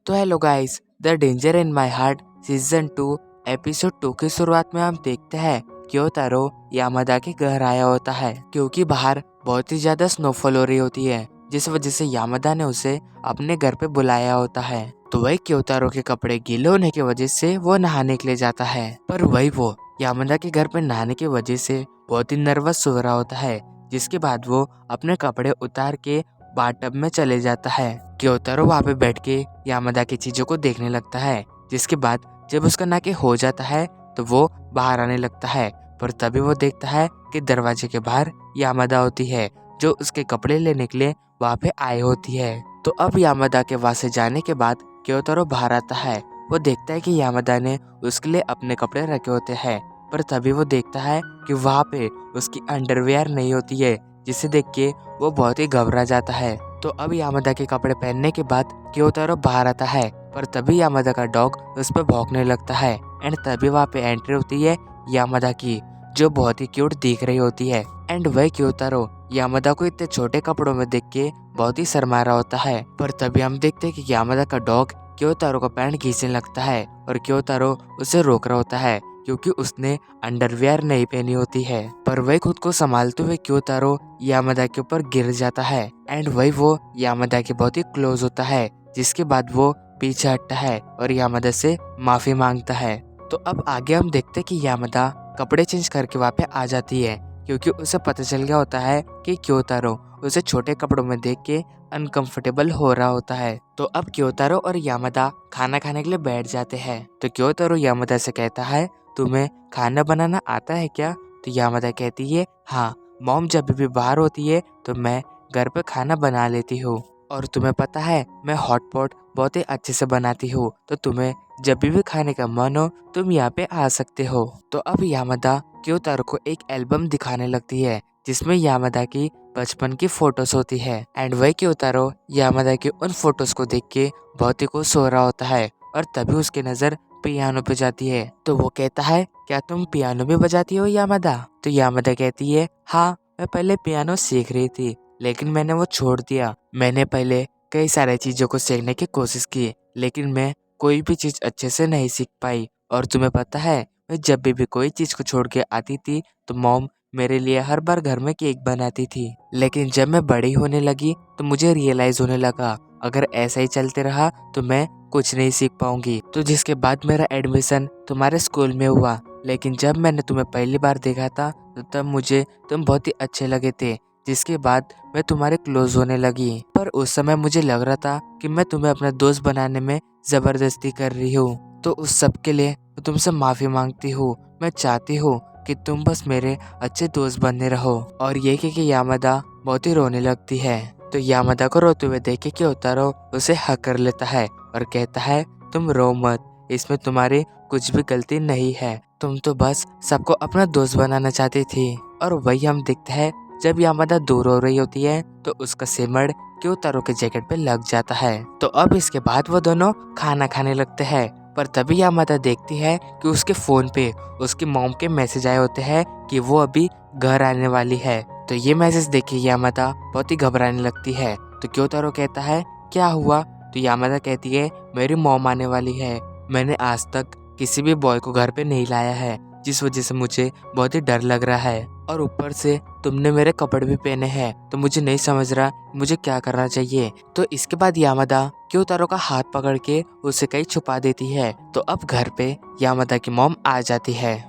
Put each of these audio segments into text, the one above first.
तो hello guys, the danger in my heart season 2 episode 2 की शुरुआत में हम देखते हैं क्योतारो यामादा के घर आया होता है क्योंकि बाहर बहुत ही ज्यादा स्नोफॉल हो रही होती है, जिस वजह से यामादा ने उसे अपने घर पे बुलाया होता है। तो वही क्योतारो के कपड़े गीले होने की वजह से वो नहाने के लिए जाता है, पर वही वो यामादा के घर पे नहाने की वजह से बहुत ही नर्वस हो रहा होता है, जिसके बाद वो अपने कपड़े उतार के बाथटब में चले जाता है। क्योतारो वहाँ पे बैठ के यामादा की चीजों को देखने लगता है, जिसके बाद जब उसका नाके हो जाता है तो वो बाहर आने लगता है, पर तभी वो देखता है कि दरवाजे के बाहर यामादा होती है जो उसके कपड़े लेने के लिए वहाँ पे आई होती है। तो अब यामादा के वहाँ से जाने के बाद क्योतारो बाहर आता है। वो देखता है कि यामादा ने उसके लिए अपने कपड़े रखे होते हैं, पर तभी वो देखता है कि वहाँ पे उसकी अंडरवेयर नहीं होती है, जिसे देख के वो बहुत ही घबरा जाता है। तो अब यामादा के कपड़े पहनने के बाद क्योतारो बाहर आता है, पर तभी यामादा का डॉग उस पर भौंकने लगता है एंड तभी वहाँ पे एंट्री होती है यामादा की, जो बहुत ही क्यूट दिख रही होती है। एंड वह क्योतारो यामादा को इतने छोटे कपड़ों में देख के बहुत ही शर्मा रहा होता है, पर तभी हम देखते हैं कि यामादा का डॉग क्योतारो का पैंट खींचने लगता है और क्योतारो उसे रोक रहा होता है क्योंकि उसने अंडरवियर नहीं पहनी होती है। पर वह खुद को संभालते हुए क्योतारो यामादा के ऊपर गिर जाता है एंड वही वो यामादा के बहुत ही क्लोज होता है, जिसके बाद वो पीछे हटता है और यामादा से माफी मांगता है। तो अब आगे हम देखते कि यामादा कपड़े चेंज करके वहाँ पे आ जाती है क्योंकि उसे पता चल गया होता है कि क्योतारो उसे छोटे कपड़ों में देख के अनकंफर्टेबल हो रहा होता है। तो अब क्योतारो और यामादा खाना खाने के लिए बैठ जाते हैं। तो क्योतारो यामादा से कहता है, तुम्हें खाना बनाना आता है क्या? तो यामादा कहती है, हाँ मॉम जब भी बाहर होती है तो मैं घर पे खाना बना लेती हूँ, और तुम्हें पता है मैं हॉट पॉट बहुत ही अच्छे से बनाती हूँ, तो तुम्हें जब भी खाने का मन हो तुम यहाँ पे आ सकते हो। तो अब यामादा क्योतारो को एक एल्बम दिखाने लगती है जिसमें यामादा की बचपन की फोटोज होती है एंड वह क्योतारो यामादा की उन फोटोज को देख के बहुत ही खुश हो रहा होता है, और तभी उसकी नजर पियानो पे जाती है। तो वो कहता है, क्या तुम पियानो भी बजाती हो यामादा? तो यामादा कहती है, हाँ मैं पहले पियानो सीख रही थी लेकिन मैंने वो छोड़ दिया। मैंने पहले कई सारे चीजों को सीखने की कोशिश की लेकिन मैं कोई भी चीज अच्छे से नहीं सीख पाई, और तुम्हें पता है मैं जब भी कोई चीज को छोड़ के आती थी तो मॉम मेरे लिए हर बार घर में केक बनाती थी, लेकिन जब मैं बड़ी होने लगी तो मुझे रियलाइज होने लगा अगर ऐसा ही चलते रहा तो मैं कुछ नहीं सीख पाऊंगी। तो जिसके बाद मेरा एडमिशन तुम्हारे स्कूल में हुआ, लेकिन जब मैंने तुम्हें पहली बार देखा था तो तब मुझे तुम बहुत ही अच्छे लगे थे, जिसके बाद मैं तुम्हारे क्लोज होने लगी। पर उस समय मुझे लग रहा था कि मैं तुम्हें अपना दोस्त बनाने में जबरदस्ती कर रही हूँ, तो उस सब के लिए मैं तुमसे माफी मांगती हूँ। मैं चाहती हूँ कि तुम बस मेरे अच्छे दोस्त बने रहो। और ये कि यामादा बहुत ही रोने लगती है। तो यामादा को रोते हुए देख के क्योतारो उसे हक कर लेता है और कहता है, तुम रो मत, इसमें तुम्हारी कुछ भी गलती नहीं है, तुम तो बस सबको अपना दोस्त बनाना चाहती थी। और वही हम देखते हैं जब यामादा दूर हो रही होती है तो उसका सिमड़ क्योतारो के जैकेट पे लग जाता है। तो अब इसके बाद वो दोनों खाना खाने लगते हैं, पर तभी यामादा देखती है कि उसके फोन पे उसकी मॉम के मैसेज आए होते हैं कि वो अभी घर आने वाली है। तो ये मैसेज देख के यामादा बहुत ही घबराने लगती है। तो क्योतारो कहता है, क्या हुआ? तो यामादा कहती है, मेरी मॉम आने वाली है, मैंने आज तक किसी भी बॉय को घर पे नहीं लाया है, जिस वजह से मुझे बहुत ही डर लग रहा है, और ऊपर से तुमने मेरे कपड़े भी पहने हैं तो मुझे नहीं समझ रहा मुझे क्या करना चाहिए। तो इसके बाद यामादा क्योतारो का हाथ पकड़ के उसे कहीं छुपा देती है। तो अब घर पे यामादा की मॉम आ जाती है।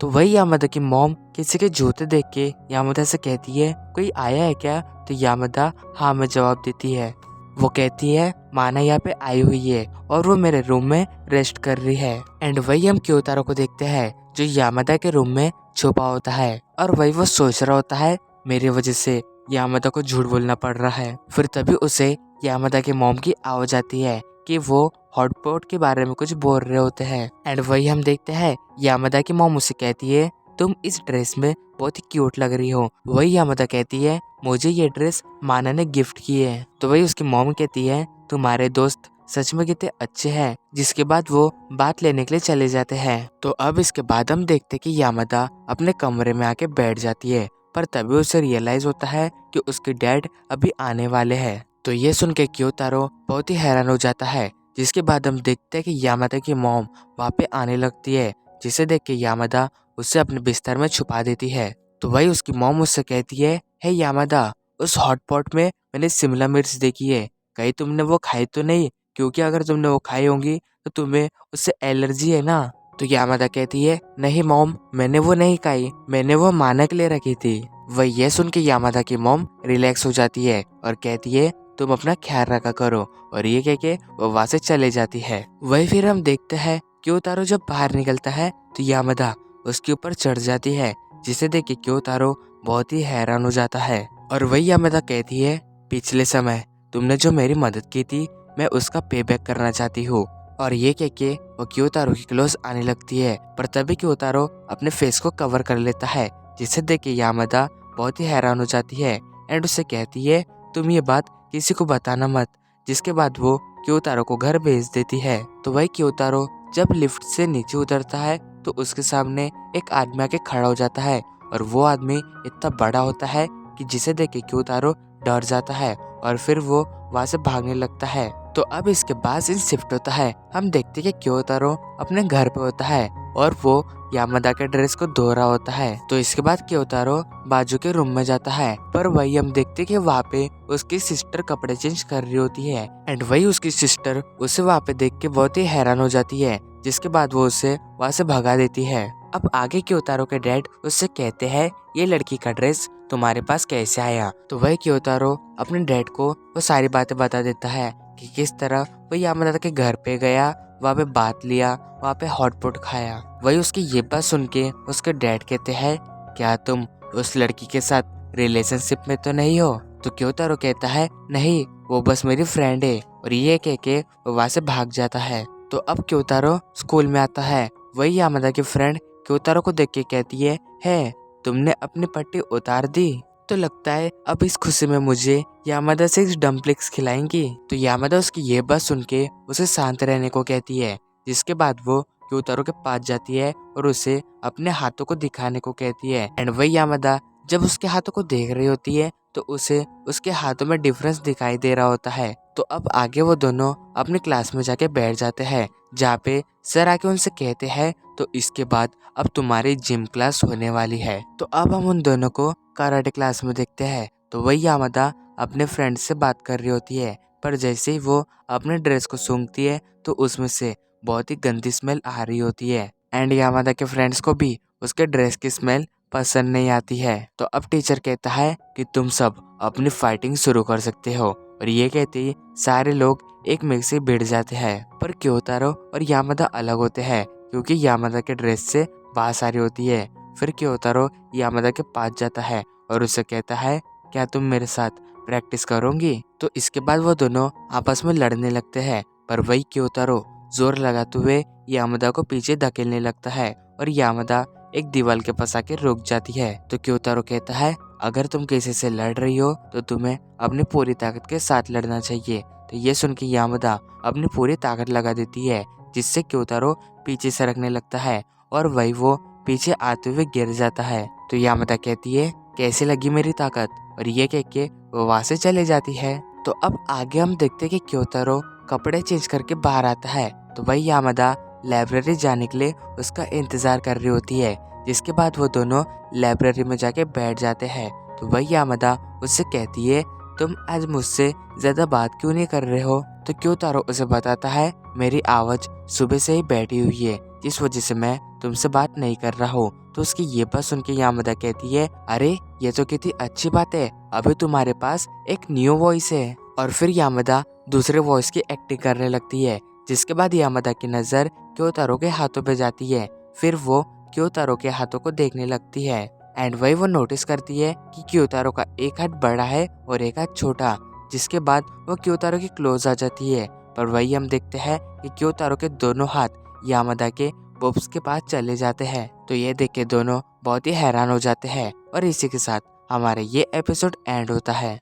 तो वही यामादा की मॉम किसी के जूते देख के यामादा से कहती है, कोई आया है क्या? तो यामादा हाँ में जवाब देती है। वो कहती है, माना यहाँ पे आई हुई है और वो मेरे रूम में रेस्ट कर रही है। एंड वही हम क्योतारो को देखते हैं जो यामादा के रूम में छुपा होता है, और वही वो सोच रहा होता है मेरी वजह से यामादा को झूठ बोलना पड़ रहा है। फिर तभी उसे यामादा के मॉम की आवाज आती है कि वो हॉटपॉट के बारे में कुछ बोल रहे होते हैं। एंड वही हम देखते हैं यामादा की मॉम उसे कहती है, तुम इस ड्रेस में बहुत ही क्यूट लग रही हो। वही यामादा कहती है, मुझे ये ड्रेस माना ने गिफ्ट की है। तो वही उसकी मॉम कहती है, तुम्हारे दोस्त सच में कितने अच्छे हैं। जिसके बाद वो बात लेने के लिए चले जाते हैं। तो अब इसके बाद हम देखते कि यामादा अपने कमरे में आके बैठ जाती है, पर तभी उसे रियलाइज होता है कि उसके डैड अभी आने वाले हैं। तो ये सुन के क्योतारो बहुत ही हैरान हो जाता है, जिसके बाद हम देखते हैं कि यामादा की मॉम वहाँ पे आने लगती है, जिसे देख के यामादा उसे अपने बिस्तर में छुपा देती है। तो वही उसकी मॉम उससे कहती है, हे यामादा, उस हॉट पॉट में मैंने शिमला मिर्च देखी है, कहीं तुमने वो खाई तो नहीं? क्योंकि अगर तुमने वो खाई होंगी तो तुम्हें उससे एलर्जी है ना। तो यामादा कहती है, नहीं मॉम, मैंने वो नहीं खाई, मैंने वो माना के लिए रखी थी। वही ये सुन के यामादा की मॉम रिलैक्स हो जाती है और कहती है, तुम अपना ख्याल रखा करो, और ये कह के वो वहाँ से चले जाती है। वही फिर हम देखते हैं क्योतारो जब बाहर निकलता है तो यामादा उसके ऊपर चढ़ जाती है, जिसे देख के क्योतारो बहुत ही हैरान हो जाता है। और वही यामादा कहती है, पिछले समय तुमने जो मेरी मदद की थी, मैं उसका पे बैक करना चाहती हूँ। और ये कह के वो क्योतारो की क्लोज आने लगती है, पर तभी क्योतारो अपने फेस को कवर कर लेता है, जिसे देख के यामादा बहुत ही हैरान हो जाती है एंड उससे कहती है, तुम ये बात किसी को बताना मत। जिसके बाद वो क्योतारो को घर भेज देती है। तो वही क्योतारो जब लिफ्ट से नीचे उतरता है तो उसके सामने एक आदमी आके खड़ा हो जाता है, और वो आदमी इतना बड़ा होता है कि जिसे देख के क्योतारो डर जाता है और फिर वो वहां से भागने लगता है। तो अब इसके बाद सीन शिफ्ट होता है, हम देखते हैं कि क्योतारो अपने घर पे होता है और वो यामादा के ड्रेस को धो रहा होता है। तो इसके बाद क्योतारो बाजू के रूम में जाता है, पर वही हम देखते कि वहाँ पे उसकी सिस्टर कपड़े चेंज कर रही होती है एंड वही उसकी सिस्टर उसे वहाँ पे देख के बहुत ही हैरान हो जाती है, जिसके बाद वो उसे वहाँ से भगा देती है। अब आगे क्योतारो के डैड उससे कहते हैं, ये लड़की का ड्रेस तुम्हारे पास कैसे आया? तो वही क्योतारो अपने डैड को वो सारी बातें बता देता है कि किस तरह वो यामादा के घर पे गया, वहाँ पे बात लिया, वहाँ पे हॉटपॉट खाया। वही उसकी ये बात सुन के उसके डैड कहते हैं, क्या तुम उस लड़की के साथ रिलेशनशिप में तो नहीं हो? तो क्योतारो कहता है, नहीं, वो बस मेरी फ्रेंड है, और ये कह के वो वहाँ से भाग जाता है। तो अब क्योतारो स्कूल में आता है, वही यामादा की फ्रेंड क्योतारो को देख के कहती है, तुमने अपनी पट्टी उतार दी? तो लगता है अब इस खुशी में मुझे यामादा से डम्पलिंग्स खिलाएंगी। तो यामादा उसकी ये बात सुन के उसे शांत रहने को कहती है, जिसके बाद वो क्योतारो के पास जाती है और उसे अपने हाथों को दिखाने को कहती है एंड वही यामादा जब उसके हाथों को देख रही होती है तो उसे उसके हाथों में डिफरेंस दिखाई दे रहा होता है। तो अब आगे वो दोनों अपने क्लास में जाके बैठ जाते हैं, जहाँ पे सर आके उनसे कहते हैं, तो इसके बाद अब तुम्हारी जिम क्लास होने वाली है। तो अब हम उन दोनों को कराटे क्लास में देखते हैं। तो वही यामादा अपने फ्रेंड से बात कर रही होती है, पर जैसे ही वो अपने ड्रेस को सूंघती है तो उसमें से बहुत ही गंदी स्मेल आ रही होती है एंड यामादा के फ्रेंड्स को भी उसके ड्रेस की स्मेल पसंद नहीं आती है। तो अब टीचर कहता है कि तुम सब अपनी फाइटिंग शुरू कर सकते हो, और ये कहते ही सारे लोग एक मिनट से भिड़ जाते हैं। पर क्योतारो और यामादा अलग होते हैं, क्योंकि यामादा के ड्रेस से बात आ रही होती है। फिर क्योतारो यामादा के पास जाता है और उससे कहता है, क्या तुम मेरे साथ प्रैक्टिस करोगी? तो इसके बाद वो दोनों आपस में लड़ने लगते हैं, पर वही क्योतारो जोर लगाते हुए यामादा को पीछे धकेलने लगता है और यामादा एक दीवार के पास आके रुक जाती है। तो क्योतारो कहता है, अगर तुम किसी से लड़ रही हो तो तुम्हें अपनी पूरी ताकत के साथ लड़ना चाहिए। तो ये सुन के यामादा अपनी पूरी ताकत लगा देती है, जिससे क्योतारो पीछे सरकने लगता है और वही वो पीछे आते हुए गिर जाता है। तो यामादा कहती है, कैसी लगी मेरी ताकत? और ये कह के वो वहाँ से चले जाती है। तो अब आगे हम देखते कि क्योतारो कपड़े चेंज करके बाहर आता है, तो वही यामादा लाइब्रेरी जाने के लिए उसका इंतजार कर रही होती है, जिसके बाद वो दोनों लाइब्रेरी में जाके बैठ जाते हैं। तो वही यामादा उससे कहती है, तुम आज मुझसे ज्यादा बात क्यों नहीं कर रहे हो? तो क्योतारो उसे बताता है, मेरी आवाज सुबह से ही बैठी हुई है, जिस वजह से मैं तुमसे बात नहीं कर रहा हूँ। तो उसकी ये बात सुन के यामादा कहती है, अरे ये तो कितनी अच्छी बात है, अभी तुम्हारे पास एक न्यू वॉइस है। और फिर यामादा दूसरे वॉइस की एक्टिंग करने लगती है, जिसके बाद यामादा की नजर क्योतारो के हाथों पे जाती है। फिर वो क्योतारो के हाथों को देखने लगती है एंड वही वो नोटिस करती है कि क्योतारो का एक हाथ बड़ा है और एक हाथ छोटा, जिसके बाद वो क्योतारो की क्लोज आ जाती है। पर वही हम देखते हैं कि क्योतारो के दोनों हाथ यामादा के बॉब्स के पास चले जाते हैं। तो ये देख के दोनों बहुत ही हैरान हो जाते हैं और इसी के साथ हमारा ये एपिसोड एंड होता है।